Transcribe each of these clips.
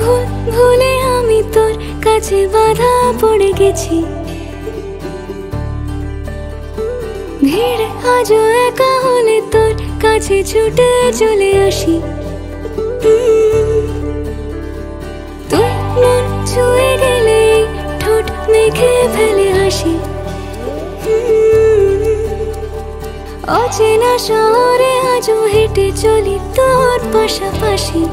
ভুল ভুলে আমি তোর কাছে বাধা পড়ে গেছি। ভিড় আজও একা হলে তোর কাছে ছুটে চলে আসি। তুই মন ছুঁয়ে গেলে ঠোঁট মেখে ফেলে হাসি। অচেনা শহরে আজও হেঁটে চলি তোর পাশাপাশি।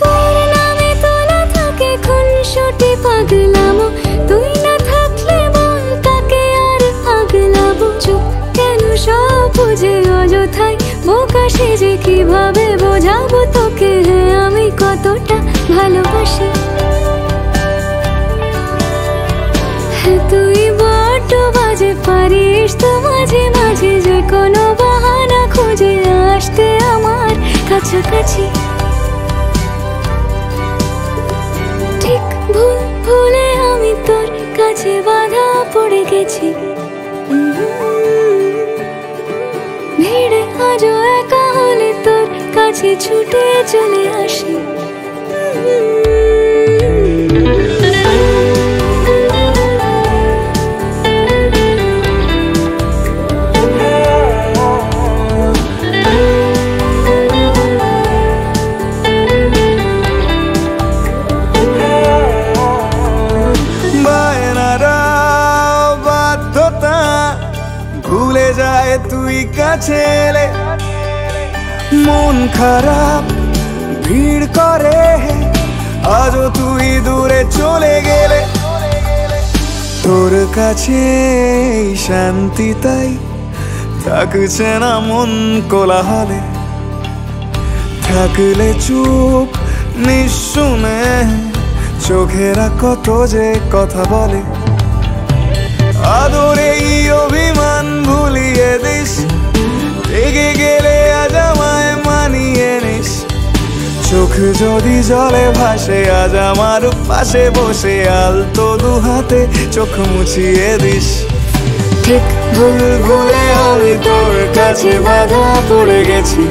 তোর নামে তোলা থাকে খুনসুটি পাগলামো, তুই না থাকলে বল তাকে আর পাগলাবো। চুপ কেন সব বুঝে অযথায় বোকা সেজে কিভাবে বোঝাবো তোকে আমি কতটা ভালোবাসি। তুই বড্ড বাজে পারিস তো মাঝে মাঝে যে কোনো বাহানা খুঁজে আসতে আমার কাছাকাছি। ঠিক ভুল ভুলে আমি তোর কাছে বাধা পড়ে গেছি। ভিড়ে আজও একা হলে তোর কাছে ছুটে চলে আসি। ভুলে যায় তুই কাছে এলে, মন খারাপ ভিড় করে আজও তুই দূরে চলে গেলে। তোর কাছে শান্তি তাই থাকছে না মন কোলাহলে, থাকলে চুপ নিঃশুনে চোখেরা কত যে কথা বলে। আদরে অভিমান ভুলিয়ে দিস, রেগে গেলে আজ আমায় মানিয়ে নিস। চোখ যদি জলে ভাসে আজ আমার পাশে বসে আলতো দু হাতে চোখ মুছিয়ে দিস। ঠিক ভুল ভুলে আমি তোর কাছে বাধা পড়ে গেছি।